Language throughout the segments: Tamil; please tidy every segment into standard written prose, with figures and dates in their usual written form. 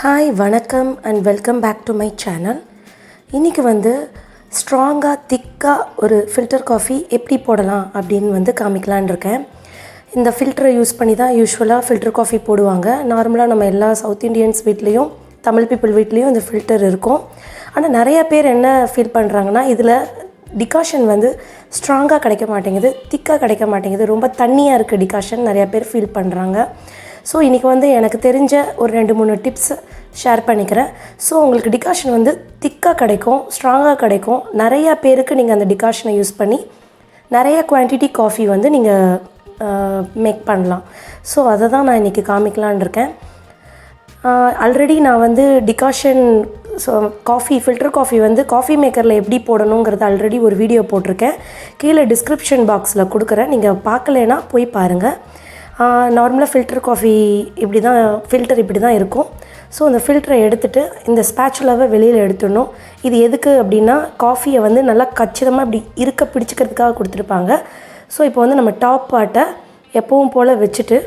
ஹாய் வணக்கம் and welcome back to my channel. இன்றைக்கி ஸ்ட்ராங்காக திக்காக ஒரு ஃபில்டர் காஃபி எப்படி போடலாம் அப்படின்னு காமிக்கலான் இருக்கேன். இந்த ஃபில்டரை யூஸ் பண்ணி தான் யூஸ்வலாக ஃபில்டர் காஃபி போடுவாங்க. நார்மலாக நம்ம எல்லா சவுத் இண்டியன்ஸ் வீட்லேயும் தமிழ் பீப்புள் வீட்லேயும் இந்த ஃபில்டர் இருக்கும். ஆனால் நிறைய பேர் என்ன ஃபீல் பண்ணுறாங்கன்னா, இதில் டிகாஷன் ஸ்ட்ராங்காக கிடைக்க மாட்டேங்குது, திக்காக கிடைக்க மாட்டேங்குது, ரொம்ப தண்ணியாக இருக்குது டிகாஷன் நிறையா பேர் ஃபீல் பண்ணுறாங்க. ஸோ இன்றைக்கி எனக்கு தெரிஞ்ச ஒரு 2-3 டிப்ஸ் ஷேர் பண்ணிக்கிறேன். ஸோ உங்களுக்கு டிகாஷன் திக்காக கிடைக்கும், ஸ்ட்ராங்காக கிடைக்கும். நிறையா பேருக்கு நீங்கள் அந்த டிகாஷனை யூஸ் பண்ணி நிறைய குவான்டிட்டி காஃபி நீங்கள் மேக் பண்ணலாம். ஸோ அதை தான் நான் இன்றைக்கி காமிக்கலான் இருக்கேன். ஆல்ரெடி நான் decoction coffee filter coffee coffee மேக்கரில் எப்படி போடணுங்கிறது ஆல்ரெடி ஒரு வீடியோ போட்டிருக்கேன். கீழே டிஸ்கிரிப்ஷன் பாக்ஸில் கொடுக்குறேன், நீங்கள் பார்க்கலைன்னா போய் பாருங்கள். நார்மலாக ஃபில்டர் காஃபி ஃபில்டர் இப்படி தான் இருக்கும். ஸோ அந்த ஃபில்டரை எடுத்துகிட்டு இந்த ஸ்பேச்சுலாவை வெளியில் எடுத்துடணும். இது எதுக்கு அப்படின்னா, காஃபியை நல்லா கச்சிதமாக இப்படி பிடிச்சிக்கிறதுக்காக கொடுத்துருப்பாங்க. ஸோ இப்போ நம்ம டாப் பார்ட்டை எப்பவும் போல் வச்சுட்டு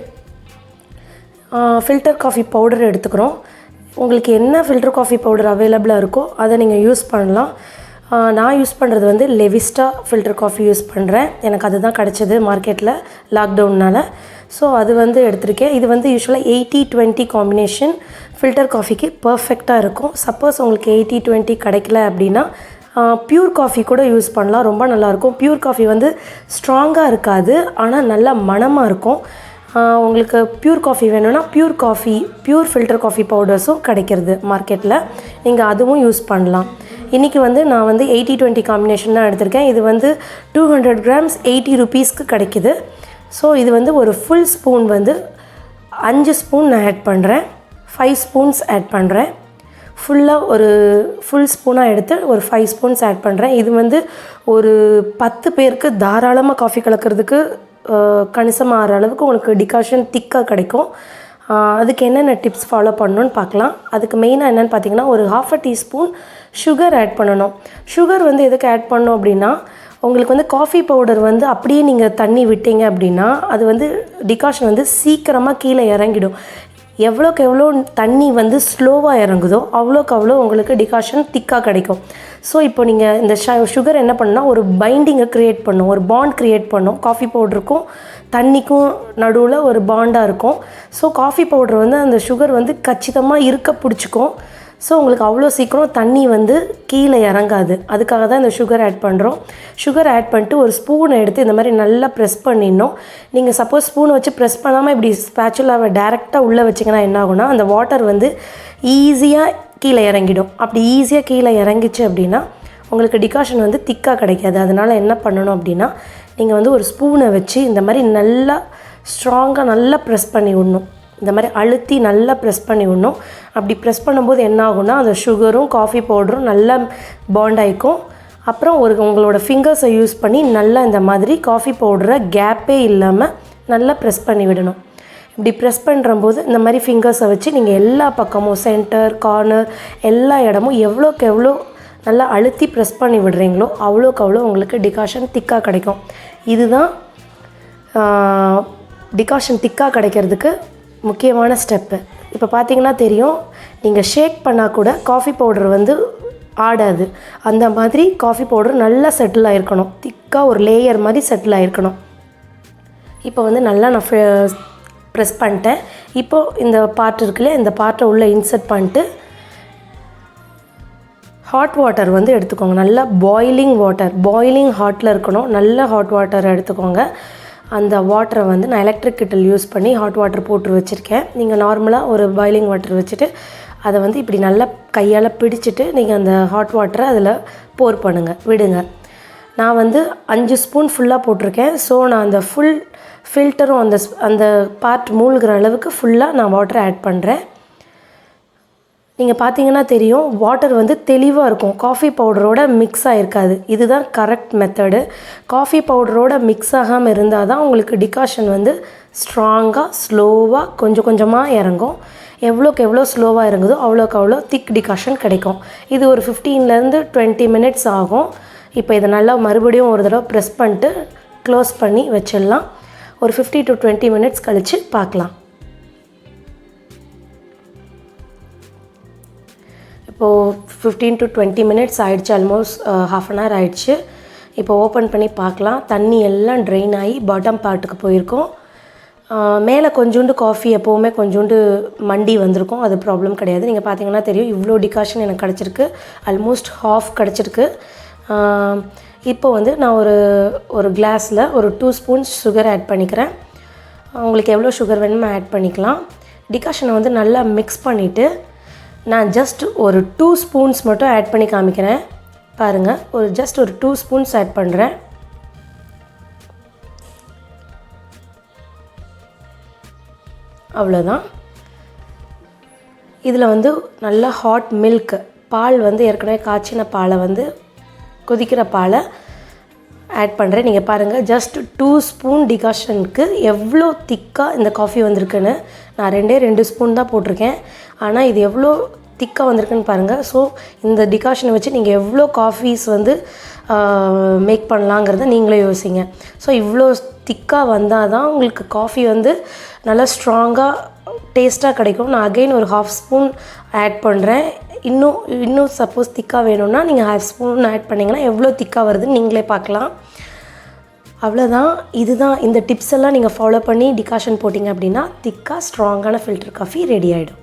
ஃபில்டர் காஃபி பவுடர் எடுத்துக்கிறோம். உங்களுக்கு என்ன ஃபில்டர் காஃபி பவுடர் அவைலபிளாக இருக்கோ அதை நீங்கள் யூஸ் பண்ணலாம். நான் யூஸ் பண்ணுறது லெவிஸ்டா ஃபில்டர் காஃபி யூஸ் பண்ணுறேன். எனக்கு அதுதான் கிடச்சிது மார்க்கெட்டில் லாக்டவுன்னால். ஸோ அது எடுத்திருக்கேன். இது யூஸ்வலாக 80-20 காம்பினேஷன் ஃபில்டர் காஃபிக்கு பர்ஃபெக்டாக இருக்கும். சப்போஸ் உங்களுக்கு 80-20 கிடைக்கல அப்படின்னா ப்யூர் காஃபி கூட யூஸ் பண்ணலாம், ரொம்ப நல்லாயிருக்கும். ப்யூர் காஃபி ஸ்ட்ராங்காக இருக்காது, ஆனால் நல்லா மணமாக இருக்கும். உங்களுக்கு ப்யூர் காஃபி வேணும்னா ப்யூர் ஃபில்டர் காஃபி பவுடர்ஸும் கிடைக்கிறது மார்க்கெட்டில், நீங்கள் அதுவும் யூஸ் பண்ணலாம். இன்றைக்கி நான் 80-20 காம்பினேஷன் தான் எடுத்திருக்கேன். இது 200 grams 80 rupeesக்கு கிடைக்கிது. ஸோ இது ஒரு ஃபுல் ஸ்பூன் 5 ஸ்பூன் நான் ஆட் பண்ணுறேன், 5 ஸ்பூன்ஸ் ஆட் பண்ணுறேன். ஃபுல்லாக ஒரு ஃபுல் ஸ்பூனாக எடுத்து ஒரு 5 ஸ்பூன்ஸ் ஆட் பண்ணுறேன். இது ஒரு 10 பேருக்கு தாராளமாக காஃபி கலக்கிறதுக்கு கணிசமாகிற அளவுக்கு உங்களுக்கு டிகாஷன் திக்காக கிடைக்கும். அதுக்கு என்னென்ன டிப்ஸ் ஃபாலோ பண்ணணுன்னு பார்க்கலாம். அதுக்கு மெயினாக என்னென்னு பார்த்தீங்கன்னா, ஒரு 1/2 teaspoon சுகர் ஆட் பண்ணணும். சுகர் எதுக்கு ஆட் பண்ணணும் அப்படின்னா, உங்களுக்கு காஃபி பவுடர் அப்படியே நீங்கள் தண்ணி விட்டீங்க அப்படின்னா அது டிகாஷன் சீக்கிரமாக கீழே இறங்கிடும். எவ்வளோக்கு எவ்வளோ தண்ணி ஸ்லோவாக இறங்குதோ அவ்வளோக்கு அவ்வளோ உங்களுக்கு டிகாஷன் திக்காக கிடைக்கும். ஸோ இப்போ நீங்கள் இந்த சுகர் என்ன பண்ணால் ஒரு பைண்டிங்கை க்ரியேட் பண்ணும், ஒரு பாண்ட் க்ரியேட் பண்ணும். காஃபி பவுடருக்கும் தண்ணிக்கும் நடுவில் ஒரு பாண்டாக இருக்கும். ஸோ காஃபி பவுடர் அந்த சுகர் கச்சிதமாக பிடிச்சிக்கும். ஸோ உங்களுக்கு அவ்வளோ சீக்கிரம் தண்ணி கீழே இறங்காது. அதுக்காக தான் இந்த சுகர் ஆட் பண்ணுறோம். சுகர் ஆட் பண்ணிட்டு ஒரு ஸ்பூனை எடுத்து இந்த மாதிரி நல்லா ப்ரெஸ் பண்ணிடணும். நீங்கள் சப்போஸ் ஸ்பூனை வச்சு ப்ரெஸ் பண்ணாமல் இப்படி ஸ்பேச்சுலாவை டேரெக்டாக உள்ளே வச்சிங்கன்னா என்ன ஆகுனா, அந்த வாட்டர் ஈஸியாக கீழே இறங்கிடும். அப்படி ஈஸியாக கீழே இறங்கிச்சு அப்படின்னா உங்களுக்கு டிகாஷன் திக்காக கிடைக்காது. அதனால் என்ன பண்ணணும் அப்படின்னா, நீங்கள் ஒரு ஸ்பூனை வச்சு இந்த மாதிரி நல்லா ஸ்ட்ராங்காக நல்லா ப்ரெஸ் பண்ணி விடணும். இந்த மாதிரி அழுத்தி நல்லா ப்ரெஸ் பண்ணி விடணும். அப்படி ப்ரெஸ் பண்ணும்போது என்ன ஆகுனா, அந்த சுகரும் காஃபி பவுடரும் நல்லா பாண்ட் ஆகிக்கும். அப்புறம் உங்களோட ஃபிங்கர்ஸை யூஸ் பண்ணி நல்லா இந்த மாதிரி காஃபி பவுடரை கேப்பே இல்லாமல் நல்லா ப்ரெஸ் பண்ணி விடணும். இப்படி ப்ரெஸ் பண்ணுறம்போது இந்த மாதிரி ஃபிங்கர்ஸை வச்சு நீங்கள் எல்லா பக்கமும் சென்டர் கார்னர் எல்லா இடமும் எவ்வளோக்கு எவ்வளோ நல்லா அழுத்தி ப்ரெஸ் பண்ணி விடுறீங்களோ அவ்வளோக்கு அவ்வளோ உங்களுக்கு டிகாஷன் திக்காக கிடைக்கும். இதுதான் டிகாஷன் திக்காக கிடைக்கிறதுக்கு முக்கியமான ஸ்டெப்பு. இப்போ பார்த்தீங்கன்னா தெரியும், நீங்கள் ஷேக் பண்ணால் கூட காஃபி பவுடர் ஆடாது. அந்த மாதிரி காஃபி பவுடர் நல்லா செட்டில் ஆகிருக்கணும், திக்காக ஒரு லேயர் மாதிரி செட்டில் ஆகிருக்கணும். இப்போ நல்லா நான் ப்ரெஸ் பண்ணிட்டேன். இப்போது இந்த பார்ட் இருக்குல்ல, இந்த பார்ட்டை உள்ளே இன்சர்ட் பண்ணிட்டு ஹாட் வாட்டர் எடுத்துக்கோங்க. நல்லா பாயிலிங் ஹாட்டில் இருக்கணும். நல்ல ஹாட் வாட்டர் எடுத்துக்கோங்க. அந்த வாட்டரை நான் எலக்ட்ரிக் கிட்டில் யூஸ் பண்ணி ஹாட் வாட்டர் போட்டு வச்சுருக்கேன். நீங்கள் நார்மலாக ஒரு பாயிலிங் வாட்டர் வச்சுட்டு அதை இப்படி நல்லா கையால் பிடிச்சிட்டு நீங்கள் அந்த ஹாட் வாட்டரை அதில் போர் விடுங்க. நான் 5 ஸ்பூன் ஃபுல்லாக போட்டிருக்கேன். ஸோ நான் அந்த ஃபுல் ஃபில்டரும் அந்த பார்ட் மூழ்கிற அளவுக்கு ஃபுல்லாக நான் வாட்டரை ஆட் பண்ணுறேன். நீங்கள் பார்த்தீங்கன்னா தெரியும், வாட்டர் தெளிவாக இருக்கும், காஃபி பவுடரோட மிக்ஸ் ஆகிருக்காது. இதுதான் கரெக்ட் மெத்தடு. காஃபி பவுடரோட மிக்ஸ் ஆகாமல் இருந்தால் தான் உங்களுக்கு டிகாஷன் ஸ்ட்ராங்காக ஸ்லோவாக கொஞ்சம் கொஞ்சமாக இறங்கும். எவ்வளோக்கு எவ்வளோ ஸ்லோவாக இறங்குதோ அவ்வளோக்கு அவ்வளோ திக் டிகாஷன் கிடைக்கும். இது ஒரு 15-20 minutes ஆகும். இப்போ இதை நல்லா மறுபடியும் ஒரு தடவை ப்ரெஸ் பண்ணிட்டு க்ளோஸ் பண்ணி வச்சிடலாம். ஒரு 15-20 minutes கழித்து பார்க்கலாம். இப்போது 15 to 20 minutes ஆகிடுச்சு, ஆல்மோஸ்ட் half an hour ஆகிடுச்சு. இப்போ ஓப்பன் பண்ணி பார்க்கலாம். தண்ணி எல்லாம் ட்ரெயின் ஆகி பாட்டம் பார்ட்டுக்கு போயிருக்கோம். மேலே கொஞ்சோண்டு காஃபி எப்போவுமே கொஞ்சோண்டு மண்டி வந்திருக்கும், அது ப்ராப்ளம் கிடையாது. நீங்கள் பார்த்தீங்கன்னா தெரியும், இவ்வளோ டிகாஷன் எனக்கு கிடச்சிருக்கு, ஆல்மோஸ்ட் ஹாஃப் கிடச்சிருக்கு. இப்போ வந்து நான் ஒரு கிளாஸில் ஒரு 2 ஸ்பூன்ஸ் சுகர் ஆட் பண்ணிக்கிறேன். உங்களுக்கு எவ்வளோ சுகர் வேணுமோ ஆட் பண்ணிக்கலாம். டிகாஷனை வந்து நல்லா மிக்ஸ் பண்ணிவிட்டு நான் ஜஸ்ட் ஒரு 2 ஸ்பூன்ஸ் மட்டும் ஆட் பண்ணி காமிக்கிறேன். பாருங்கள், ஜஸ்ட் ஒரு 2 ஸ்பூன்ஸ் ஆட் பண்ணுறேன். அவ்வளோதான். இதில் வந்து நல்லா ஹாட் மில்க், பால் வந்து ஏற்கனவே காய்ச்சின பாலை வந்து கொதிக்கிற பாலை ஆட் பண்ணுறேன். நீங்கள் பாருங்கள், ஜஸ்ட் 2 ஸ்பூன் டிகாஷனுக்கு எவ்வளோ திக்காக இந்த காஃபி வந்திருக்குன்னு. நான் 2 ஸ்பூன் தான் போட்டிருக்கேன், ஆனால் இது எவ்வளோ திக்காக வந்திருக்குன்னு பாருங்கள். ஸோ இந்த டிகாஷனை வச்சு நீங்கள் எவ்வளோ காஃபீஸ் வந்து மேக் பண்ணலாங்கிறத நீங்களே யோசிங்க. ஸோ இவ்வளோ திக்காக வந்தால் தான் உங்களுக்கு காஃபி வந்து நல்லா ஸ்ட்ராங்காக டேஸ்ட்டாக கிடைக்கும். நான் அகெயின் ஒரு 1/2 ஸ்பூன் ஆட் பண்ணுறேன். இன்னும் சப்போஸ் திக்காக வேணும்னா நீங்கள் 1/2 ஸ்பூன் ஆட் பண்ணிங்கன்னா எவ்வளோ திக்காக வருதுன்னு நீங்களே பார்க்கலாம். அவ்வளோதான். இதுதான், இந்த டிப்ஸ் எல்லாம் நீங்கள் ஃபாலோ பண்ணி டிகாஷன் போட்டிங்க அப்படின்னா திக்காக ஸ்ட்ராங்கான ஃபில்டர் காஃபி ரெடி ஆகிடும்.